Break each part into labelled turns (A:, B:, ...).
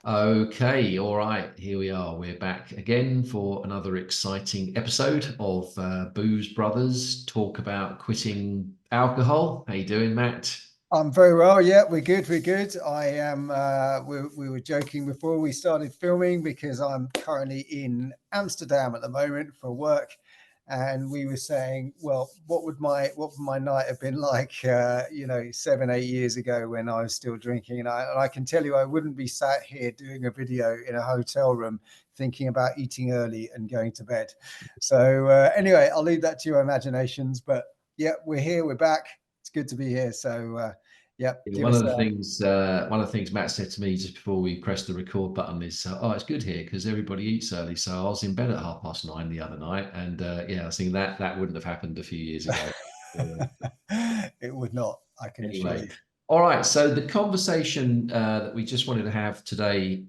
A: Okay, all right, here we are. We're back again for another exciting episode of Booze Brothers talk about quitting alcohol. How you doing, Matt?
B: I'm very well. Yeah, we're good. We're good. I am. We were joking before we started filming because I'm currently in Amsterdam at the moment for work, and we were saying, well, what would my night have been like? 7, 8 years ago when I was still drinking, and I can tell you, I wouldn't be sat here doing a video in a hotel room thinking about eating early and going to bed. So anyway, I'll leave that to your imaginations. But yeah, we're here. We're back. It's good to be here. So yeah,
A: Yeah,
B: give us
A: one of the things Matt said to me just before we pressed the record button is, "Oh, it's good here because everybody eats early." So I was in bed at 9:30 the other night, and yeah, I was thinking that wouldn't have happened a few years ago.
B: it would not, I can assure
A: Anyway,
B: you.
A: all right. So the conversation that we just wanted to have today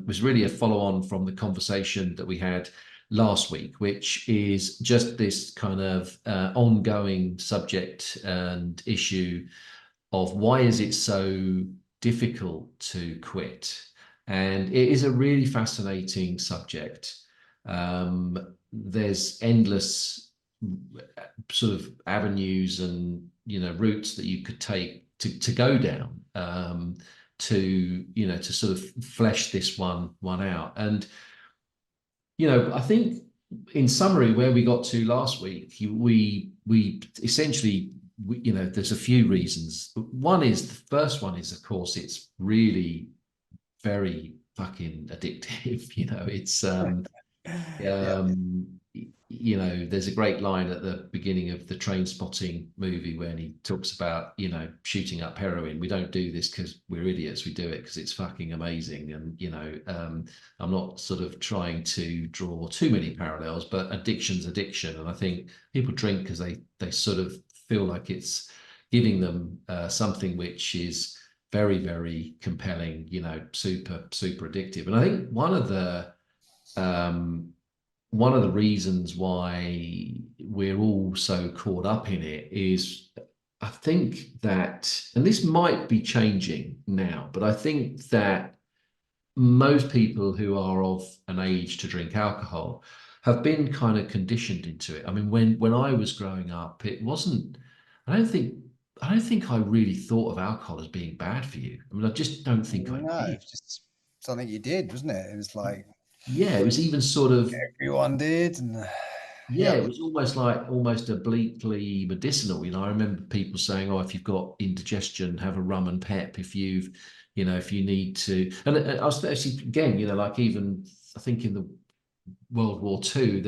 A: was really a follow-on from the conversation that we had last week, which is just this kind of ongoing subject and issue of why is it so difficult to quit? And it is a really fascinating subject. There's endless sort of avenues and routes that you could take to go down to sort of flesh this one out. And I think in summary, where we got to last week, we essentially, there's a few reasons. The first one is, of course, it's really very fucking addictive. It's
B: Yeah.
A: um, there's a great line at the beginning of the Train Spotting movie when he talks about, shooting up heroin. We don't do this because we're idiots. We do it because it's fucking amazing. And, I'm not sort of trying to draw too many parallels, but addiction's addiction. And I think people drink because they sort of feel like it's giving them something which is very, very compelling, super, super addictive. And I think um, one of the reasons why we're all so caught up in it is I think that, and this might be changing now, but I think that most people who are of an age to drink alcohol have been kind of conditioned into it. I mean, when I was growing up, it wasn't, I don't think, I don't think I really thought of alcohol as being bad for you. I mean, I just don't think I
B: No,
A: did.
B: it's just something you did, wasn't it? It was like
A: Yeah, it was even sort of,
B: everyone did, and
A: yeah,
B: yeah,
A: it was almost obliquely medicinal. I remember people saying, "Oh, if you've got indigestion, have a rum and pep. If you need to." And I was actually again, like even I think in the World War II,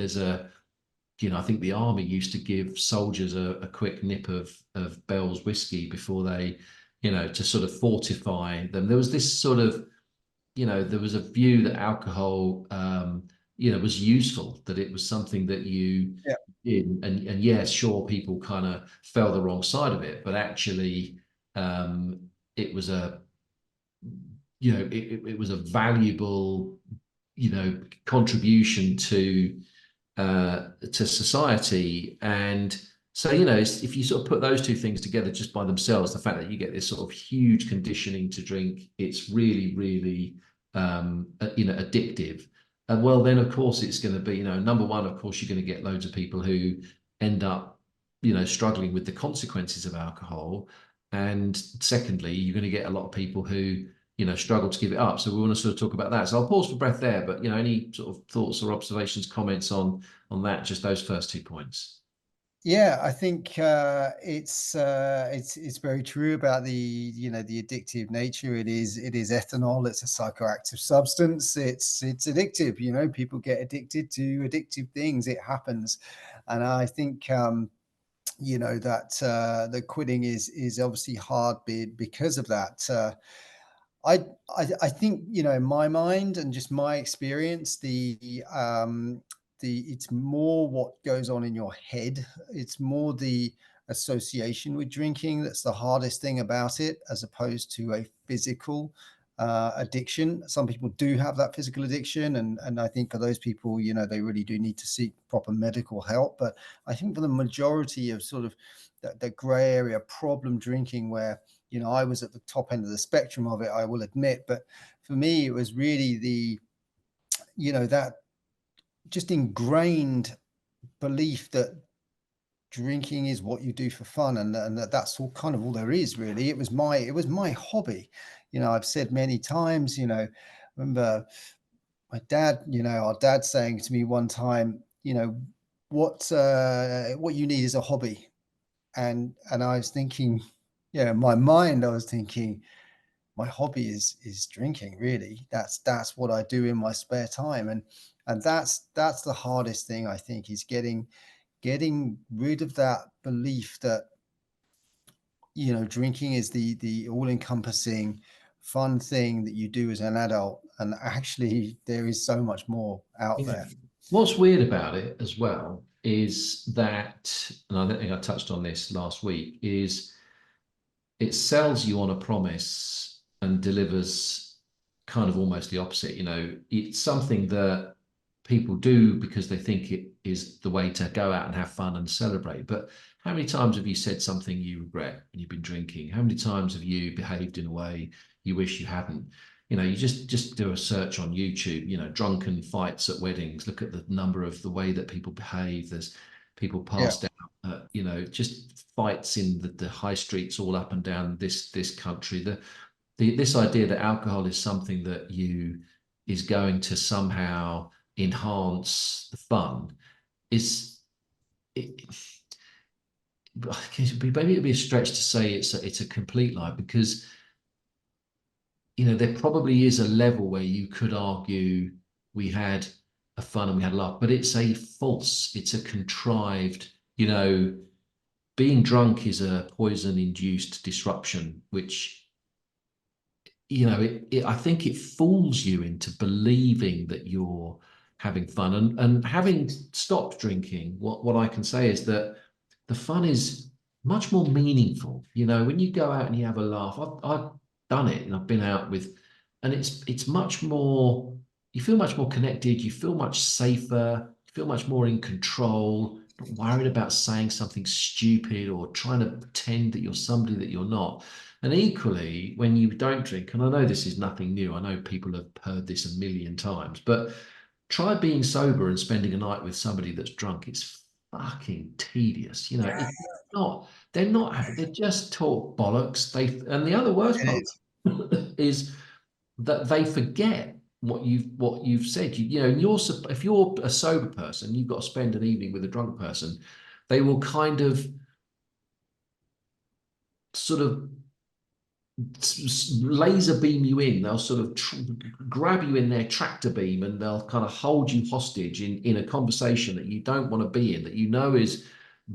A: I think the army used to give soldiers a quick nip of Bell's whiskey before they, to sort of fortify them. There was this sort of there was a view that alcohol, was useful, that it was something that you
B: yeah,
A: did. And yes, sure, people kind of fell the wrong side of it, but actually, it was it was a valuable, contribution to society. And so, if you sort of put those two things together just by themselves, the fact that you get this sort of huge conditioning to drink, it's really, really, addictive. And well, then of course it's going to be, number one, of course, you're going to get loads of people who end up, struggling with the consequences of alcohol. And secondly, you're going to get a lot of people who, struggle to give it up. So we want to sort of talk about that. So I'll pause for breath there, but any sort of thoughts or observations, comments on that, just those first 2 points.
B: yeah. I think it's very true about the addictive nature. It is ethanol. It's a psychoactive substance. It's addictive. People get addicted to addictive things. It happens, and I think that the quitting is obviously hard because of that. I, I think in my mind and just my experience, the it's more what goes on in your head. It's more the association with drinking that's the hardest thing about it, as opposed to a physical addiction. Some people do have that physical addiction, and I think for those people, they really do need to seek proper medical help. But I think for the majority of sort of the gray area problem drinking, where you know, I was at the top end of the spectrum of it, I will admit. But for me, it was really the, you know, that just ingrained belief that drinking is what you do for fun, and that's all kind of all there is really. It was my hobby. You know, I've said many times, you know, I remember my dad, you know, our dad saying to me one time, you know, what you need is a hobby. And I was thinking, yeah, in my mind, I was thinking, my hobby is drinking, really. That's what I do in my spare time. And that's the hardest thing, I think, is getting rid of that belief that, you know, drinking is the all-encompassing fun thing that you do as an adult, and actually there is so much more out
A: Yeah.
B: there.
A: What's weird about it as well is that, and I don't think I touched on this last week, is it sells you on a promise and delivers kind of almost the opposite. You know, it's something that people do because they think it is the way to go out and have fun and celebrate. But how many times have you said something you regret when you've been drinking? How many times have you behaved in a way you wish you hadn't? You know, you just do a search on YouTube, you know, drunken fights at weddings. Look at the number of the way that people behave. There's people
B: Yeah,
A: passed out, you know, just fights in the high streets all up and down this country. This idea that alcohol is something that you is going to somehow enhance the fun is it, maybe it'd be a stretch to say it's a complete lie, because you know there probably is a level where you could argue we had a fun and we had a laugh, but it's a contrived, you know, being drunk is a poison induced disruption, which, you know, I think it fools you into believing that you're having fun. And having stopped drinking, what I can say is that the fun is much more meaningful. You know, when you go out and you have a laugh, I've done it and I've been out with, and it's much more, you feel much more connected, you feel much safer, you feel much more in control, not worried about saying something stupid or trying to pretend that you're somebody that you're not. And equally, when you don't drink, and I know this is nothing new, I know people have heard this a million times, but try being sober and spending a night with somebody that's drunk. It's fucking tedious. You know, it's not, they're not having, they just talk bollocks. And the other worst
B: it
A: part
B: is.
A: is that they forget what you've said. You know, if you're a sober person, you've got to spend an evening with a drunk person, they will kind of sort of laser beam you in. They'll sort of grab you in their tractor beam and they'll kind of hold you hostage in a conversation that you don't want to be in, that you know is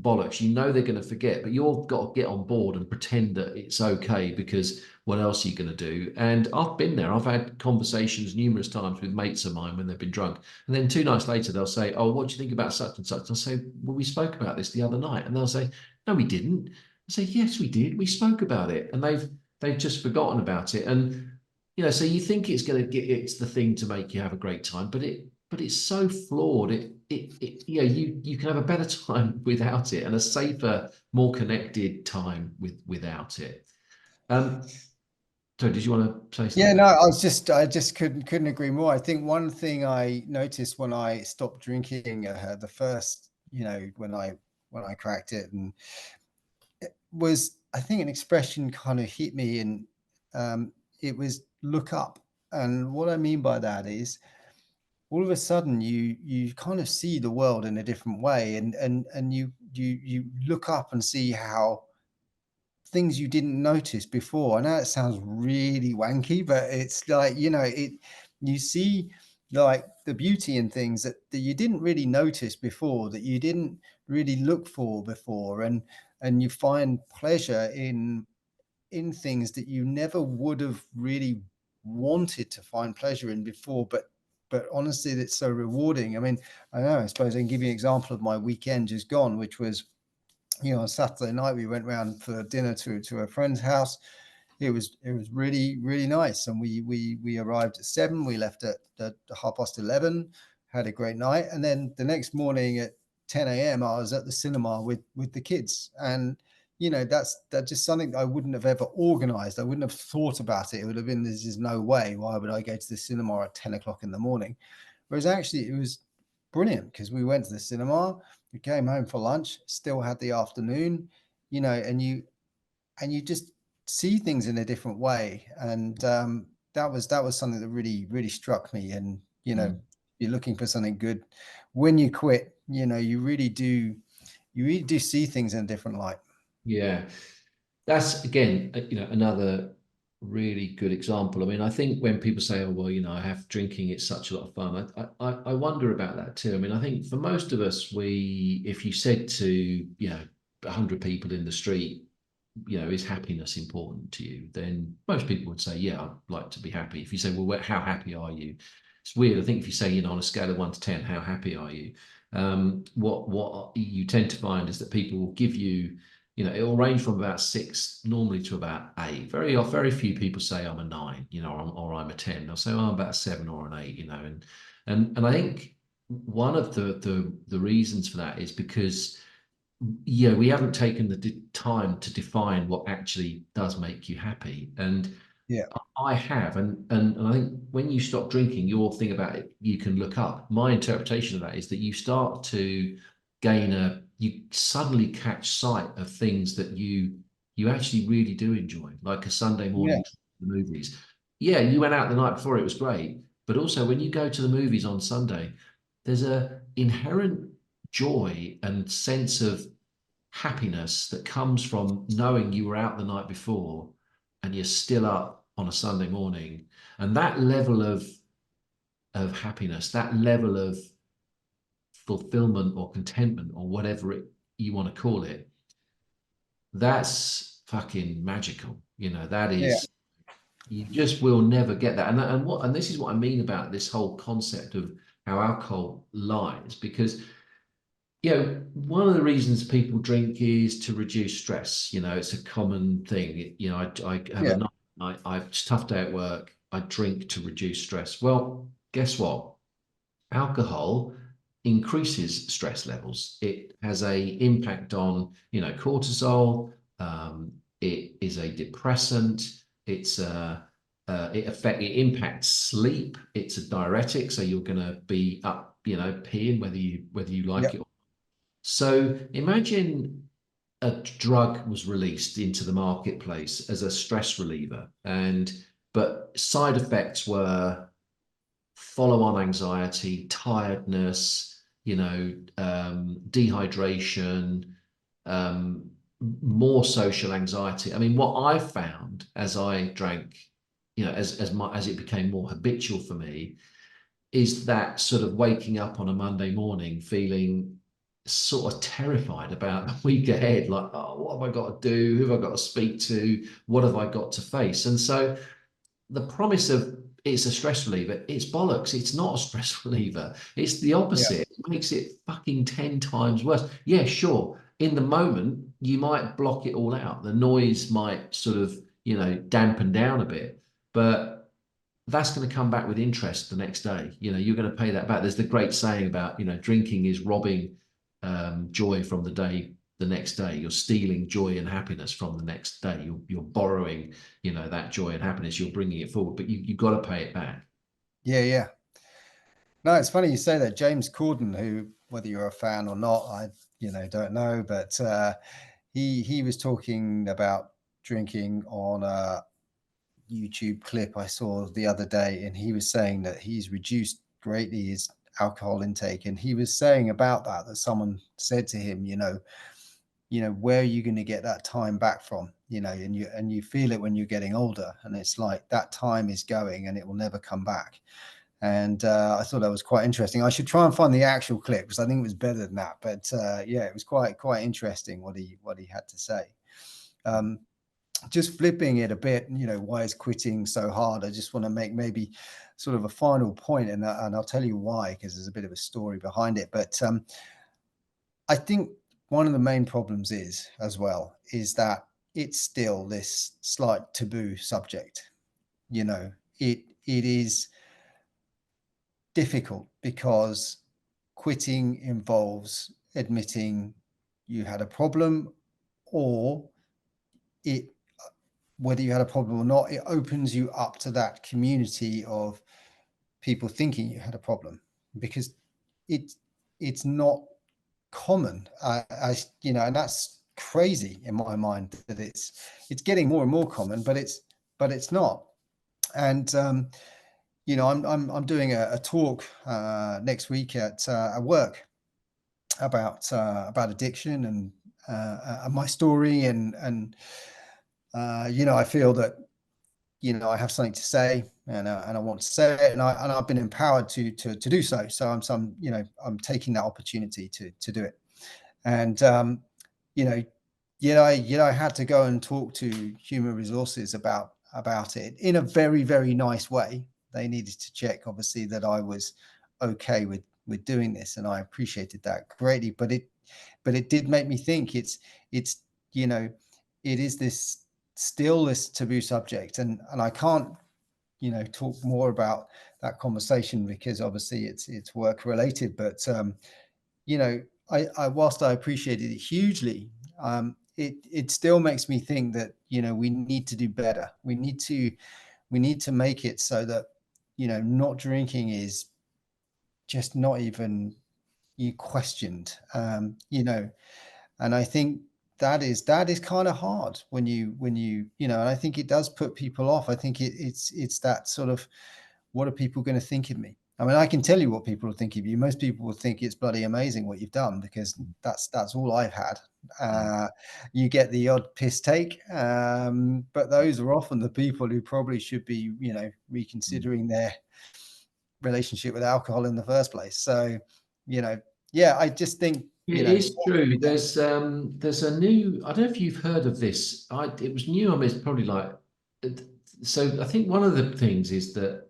A: bollocks. You know they're going to forget, but you've got to get on board and pretend that it's okay, because what else are you going to do? And I've been there. I've had conversations numerous times with mates of mine when they've been drunk. And then 2 nights later, they'll say, "Oh, what do you think about such and such?" I'll say, "Well, we spoke about this the other night." And they'll say, "No, we didn't." I say, "Yes, we did. We spoke about it." And they've just forgotten about it. And you know, so you think it's the thing to make you have a great time, but it's so flawed. You know, you can have a better time without it, and a safer, more connected time without it. um so did you want to say
B: Yeah,
A: something?
B: no, I just couldn't agree more. I think one thing I noticed when I stopped drinking, the first, you know, when I cracked it, and it was, I think, an expression kind of hit me, and it was look up. And what I mean by that is, all of a sudden you kind of see the world in a different way, and you look up and see how things you didn't notice before. I know it sounds really wanky, but it's like, you know, you see like the beauty in things that you didn't really notice before, that you didn't really look for before, and you find pleasure in things that you never would have really wanted to find pleasure in before. But honestly, it's so rewarding. I mean, I know, I suppose I can give you an example of my weekend just gone, which was, you know, on Saturday night we went round for dinner to a friend's house. It was really nice, and we arrived at 7. We left at 11:30. Had a great night, and then the next morning at 10 a.m. I was at the cinema with the kids, and that's just something I wouldn't have ever organized. I wouldn't have thought about it. It would have been, there's just no way. Why would I go to the cinema at 10 o'clock in the morning? Whereas actually it was brilliant because we went to the cinema, we came home for lunch, still had the afternoon, and you just see things in a different way. And that was something that really, really struck me. And,
A: Mm.
B: you're looking for something good. When you quit, you really do see things in a different light.
A: Yeah, that's again, another really good example. I mean, I think when people say, "Oh, well, I have drinking, it's such a lot of fun," I wonder about that too. I mean, I think for most of us, if you said to 100 people in the street, is happiness important to you? Then most people would say, yeah, I'd like to be happy. If you say, well, how happy are you? It's weird. I think if you say, on a scale of 1 to 10, how happy are you? What you tend to find is that people will give you, it will range from about 6 normally to about 8. Very few people say I'm a 9, or I'm a 10. They'll say, oh, I'm about a 7 or an 8, and I think one of the reasons for that is because we haven't taken the time to define what actually does make you happy. And
B: Yeah.
A: I have, and I think when you stop drinking, your thing about it, you can look up. My interpretation of that is that you start to you suddenly catch sight of things that you actually really do enjoy, like a Sunday
B: Yeah.
A: morning trip to the movies. Yeah, you went out the night before, it was great, but also when you go to the movies on Sunday, there's a inherent joy and sense of happiness that comes from knowing you were out the night before and you're still up on a Sunday morning. And that level of happiness, that level of fulfillment or contentment or whatever you want to call it, that's fucking magical. That
B: Yeah.
A: is, you just will never get that. And this is what I mean about this whole concept of how alcohol lies, because one of the reasons people drink is to reduce stress. It's a common thing. I have a
B: Yeah.
A: night, I've tough day at work. I drink to reduce stress. Well, guess what? Alcohol increases stress levels. It has a impact on, cortisol. It is a depressant. It impacts sleep. It's a diuretic, so you're going to be up, peeing whether you
B: Yeah.
A: like it. So imagine a drug was released into the marketplace as a stress reliever, but side effects were follow-on anxiety, tiredness, dehydration, um, more social anxiety. I mean, what I found as I drank, as it became more habitual for me, is that sort of waking up on a Monday morning feeling sort of terrified about the week ahead, like, oh, what have I got to do? Who have I got to speak to? What have I got to face? And so the promise of it's a stress reliever, it's bollocks. It's not a stress reliever. It's the
B: Yeah.
A: opposite. It makes it fucking 10 times worse. Yeah, sure. In the moment, you might block it all out. The noise might sort of, dampen down a bit, but that's going to come back with interest the next day. You're going to pay that back. There's the great saying about, drinking is robbing joy from the next day. You're stealing joy and happiness from the next day. You're borrowing, that joy and happiness. You're bringing it forward, but you've got to pay it back.
B: Yeah. Yeah. No, it's funny you say that. James Corden, who, whether you're a fan or not, I don't know, but he was talking about drinking on a YouTube clip I saw the other day, and he was saying that he's reduced greatly his alcohol intake, and he was saying about that someone said to him, where are you going to get that time back from? And you feel it when you're getting older, and it's like that time is going and it will never come back. And I thought that was quite interesting. I should try and find the actual clip because I think it was better than that. But yeah, it was quite interesting what he had to say. Um, just flipping it a bit, why is quitting so hard? I just want to make maybe sort of a final point, and I'll tell you why, because there's a bit of a story behind it. But I think one of the main problems is that it's still this slight taboo subject. It is difficult because quitting involves admitting you had a problem, or it, whether you had a problem or not, it opens you up to that community of people thinking you had a problem, because it it's not common. And that's crazy in my mind that it's getting more and more common, but it's not. And I'm doing a talk next week at work about addiction and my story, and I feel that I have something to say, and I want to say it, and I've been empowered to do so. So I'm taking that opportunity to do it, and you know I had to go and talk to human resources about it in a very, very nice way. They needed to check, obviously, that I was okay with doing this, and I appreciated that greatly. But it did make me think. It's you know it is this still this taboo subject, and I can't talk more about that conversation because obviously it's work related. But you know I whilst I appreciated it hugely, it still makes me think that we need to do better. We need to make it so that not drinking is just not even questioned. And I think that is kind of hard and I think it does put people off. I think it's that sort of, what are people going to think of me? I mean, I can tell you what people will think of you. Most people will think it's bloody amazing what you've done, because that's all I've had. You get the odd piss take, but those are often the people who probably should be reconsidering their relationship with alcohol in the first place. So yeah, I just think
A: It is true. There's a new. I don't know if you've heard of this. It was new. I mean, it's probably like. So I think one of the things is that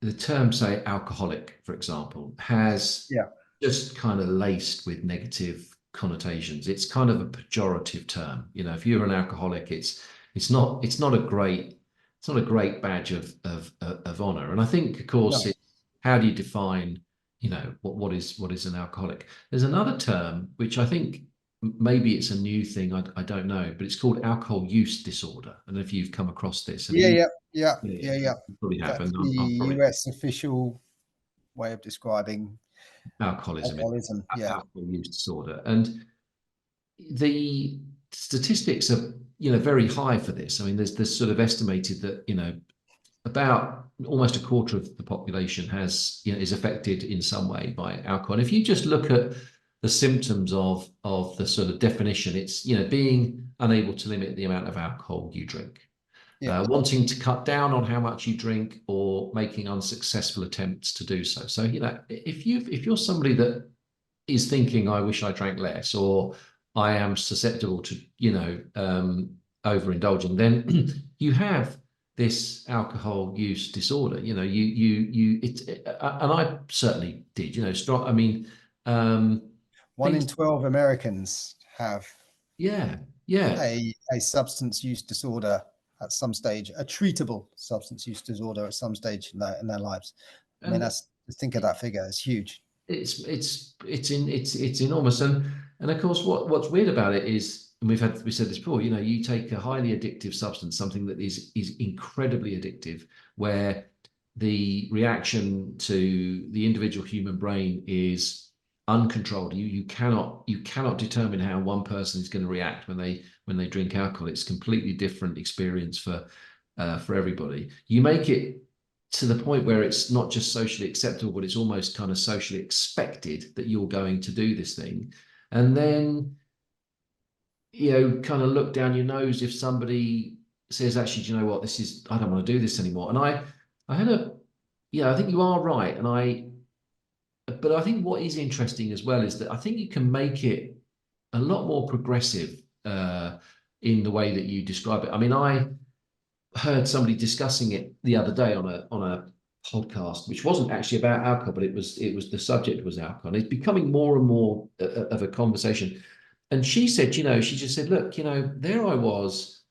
A: the term, say, alcoholic, for example, has
B: yeah.
A: just kind of laced with negative connotations. It's kind of a pejorative term. If you're an alcoholic, it's not a great badge of honor. And I think, of course,
B: No.
A: how do you define, what is an alcoholic? There's another term which I think maybe it's a new thing. I don't know, but it's called alcohol use disorder. I don't know if you've come across this. Have
B: Yeah,
A: you?
B: yeah, yeah,
A: Yeah,
B: yeah, yeah.
A: you probably have,
B: That's
A: and
B: the
A: I'm probably
B: US official way of describing
A: alcoholism,
B: alcoholism. Yeah.
A: alcohol use disorder, and the statistics are very high for this. I mean, there's sort of estimated that about almost a quarter of the population is affected in some way by alcohol. And if you just look at the symptoms of the sort of definition, it's being unable to limit the amount of alcohol you drink,
B: Yeah.
A: wanting to cut down on how much you drink, or making unsuccessful attempts to do so. So if you're somebody that is thinking, I wish I drank less, or I am susceptible to overindulging, then you have this alcohol use disorder. And I certainly did. Strong. I mean,
B: One
A: things.
B: in 12 Americans have
A: Yeah, yeah,
B: a substance use disorder at some stage, a treatable substance use disorder at some stage in their lives. I mean,
A: and
B: think of that figure. It's huge.
A: it's enormous. And of course, what's weird about it is, and we said this before, you take a highly addictive substance, something that is incredibly addictive, where the reaction to the individual human brain is uncontrolled. You cannot determine how one person is going to react when they drink alcohol. It's a completely different experience for everybody. You make it to the point where it's not just socially acceptable, but it's almost kind of socially expected that you're going to do this thing. And then, kind of look down your nose if somebody says, actually, do you know what, I don't want to do this anymore. And I had I think you are right. But I think what is interesting as well is that I think you can make it a lot more progressive in the way that you describe it. I mean, I heard somebody discussing it the other day on a podcast, which wasn't actually about alcohol, but it was the subject was alcohol. And it's becoming more and more of a conversation. And she said, she just said, look, there I was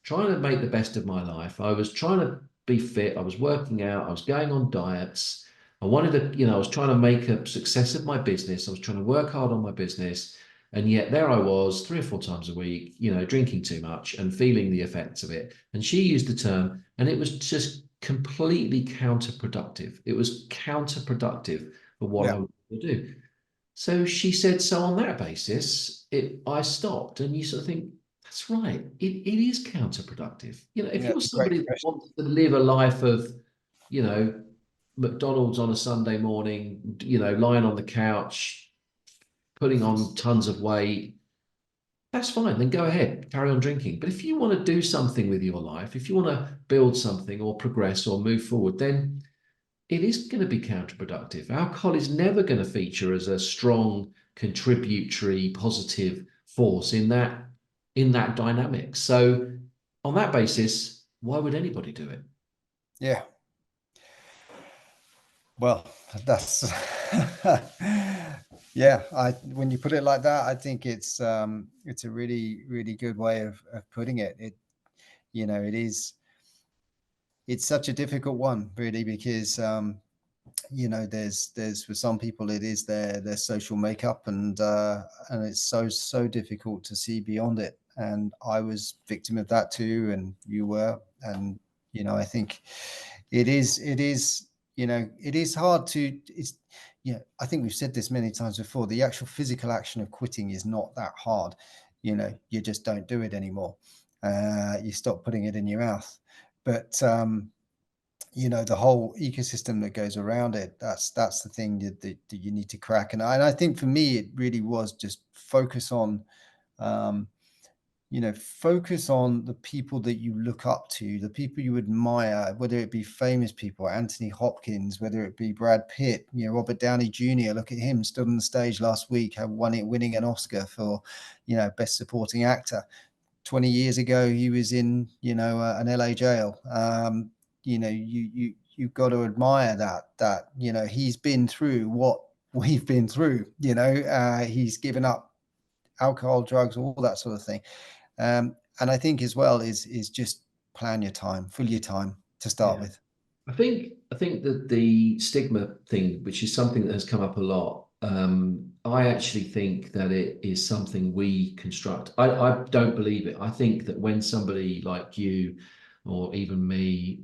A: trying to make the best of my life. I was trying to be fit. I was working out. I was going on diets. I wanted to, I was trying to make a success of my business. I was trying to work hard on my business. And yet there I was 3 or 4 times a week, drinking too much and feeling the effects of it. And she used the term, and it was just completely counterproductive. It was counterproductive for what I
B: Yeah.
A: wanted to do. So she said, so on that basis, I stopped. And you sort of think, that's right. It is counterproductive. If
B: Yeah.
A: you're
B: Great
A: somebody that
B: question.
A: wants to live a life of, you know, McDonald's on a Sunday morning, lying on the couch, putting on tons of weight, that's fine. Then go ahead, carry on drinking. But if you want to do something with your life, if you want to build something or progress or move forward, then it is going to be counterproductive. Alcohol is never going to feature as a strong contributory positive force in that dynamic. So on that basis, why would anybody do it?
B: Yeah. Well, that's yeah. I when you put it like that, I think it's a really really good way of putting it. It is it's such a difficult one really because there's for some people it is their social makeup, and it's so difficult to see beyond it. And I was victim of that too, and you were. And I think it is hard to it's I think we've said this many times before. The actual physical action of quitting is not that hard. You just don't do it anymore. You stop putting it in your mouth. But the whole ecosystem that goes around it, that's the thing that you need to crack. And I think for me it really was just um focus on the people that you look up to, the people you admire, whether it be famous people, Anthony Hopkins, whether it be Brad Pitt, Robert Downey Jr. Look at him, stood on the stage last week, winning an Oscar for best supporting actor. 20 years ago he was in an LA jail. You've got to admire that he's been through what we've been through. He's given up alcohol, drugs, all that sort of thing. And I think as well is just plan your time, fill your time to start
A: Yeah.
B: with.
A: I think that the stigma thing, which is something that has come up a lot, I actually think that it is something we construct. I don't believe it. I think that when somebody like you or even me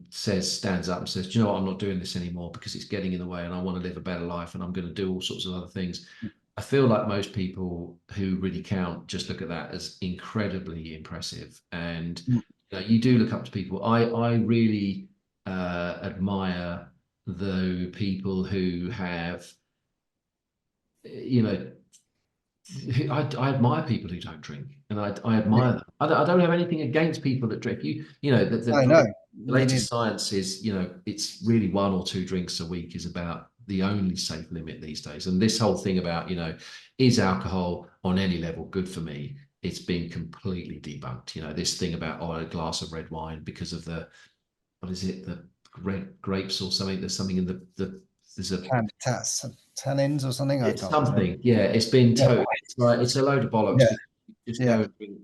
A: stands up and says, do you know what, I'm not doing this anymore because it's getting in the way and I want to live a better life and I'm going to do all sorts of other things. I feel like most people who really count just look at that as incredibly impressive. And
B: Mm.
A: you do look up to people. I really admire the people who have, you know, I admire people who don't drink, and I
B: Yeah,
A: admire them. I don't have anything against people that drink.
B: I know.
A: The
B: Me neither.
A: latest science is, it's really 1 or 2 drinks a week is about the only safe limit these days. And this whole thing about, is alcohol on any level good for me? It's been completely debunked. This thing about, a glass of red wine because of what is it, the red grapes or something? There's something in there's a
B: Tannins or something. I
A: it's
B: can't remember.
A: something, yeah. It's been
B: Yeah,
A: totally. It's like it's a load of bollocks
B: yeah,
A: because you just
B: yeah.
A: go and drink,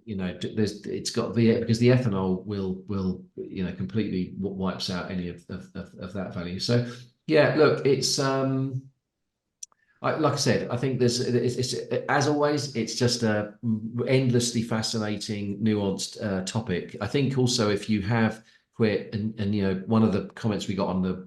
A: it's got the because the ethanol will completely wipes out any of that value. So yeah, look, it's like I said, I think it's as always, it's just a endlessly fascinating, nuanced topic. I think also if you have quit, and one of the comments we got on the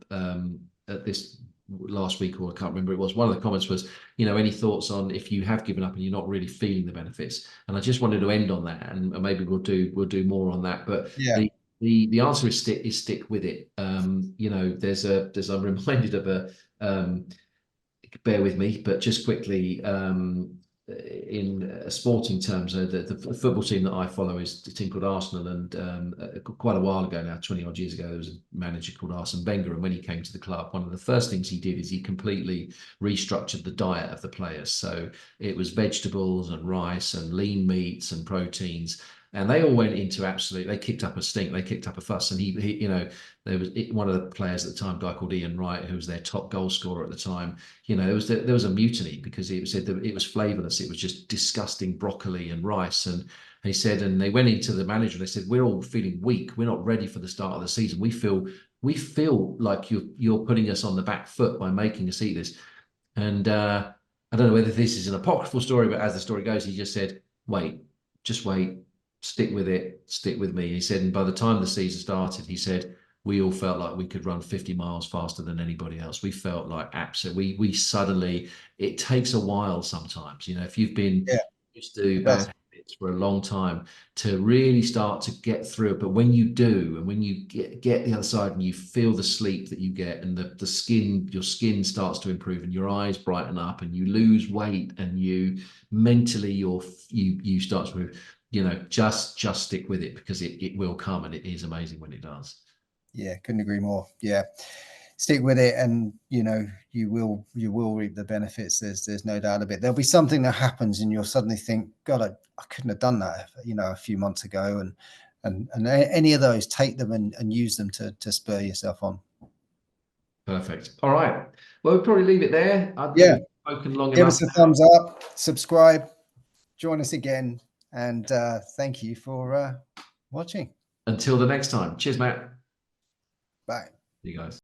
A: at this last week, or I can't remember, it was one of the comments was, any thoughts on if you have given up and you're not really feeling the benefits. And I just wanted to end on that, and maybe we'll do more on that. But
B: Yeah.
A: the answer is stick with it. I'm reminded of bear with me, but just quickly, in sporting terms, the football team that I follow is a team called Arsenal, and quite a while ago now, 20 odd years ago, there was a manager called Arsene Wenger, and when he came to the club, one of the first things he did is he completely restructured the diet of the players. So it was vegetables and rice and lean meats and proteins. And they all went into they kicked up a stink, they kicked up a fuss. And there was one of the players at the time, a guy called Ian Wright, who was their top goal scorer at the time. There was a mutiny because he said that it was flavorless. It was just disgusting broccoli and rice. And he said, and they went into the manager and they said, we're all feeling weak. We're not ready for the start of the season. We feel like you're putting us on the back foot by making us eat this. And I don't know whether this is an apocryphal story, but as the story goes, he just said, wait, just wait, stick with it, stick with me. He said, and by the time the season started, he said, we all felt like we could run 50 miles faster than anybody else. We felt like absolutely, we suddenly, it takes a while sometimes, you know, if you've been
B: Yeah,
A: used to
B: it
A: bad
B: does.
A: habits for a long time to really start to get through it. But when you do, and when you get the other side and you feel the sleep that you get and the skin, your skin starts to improve and your eyes brighten up and you lose weight and you mentally you start to move, you know, just stick with it because it will come, and it is amazing when it does.
B: Yeah, couldn't agree more. Yeah, stick with it, and you will reap the benefits. There's no doubt of it. There'll be something that happens, and you'll suddenly think, God, I couldn't have done that, a few months ago. And any of those, take them and use them to spur yourself on.
A: Perfect. All right. Well, we'll probably leave it there. I think
B: Yeah,
A: we've spoken long
B: give
A: enough
B: us a
A: now.
B: thumbs up, subscribe, join us again, and thank you for watching.
A: Until the next time. Cheers, Matt.
B: Bye.
A: You guys.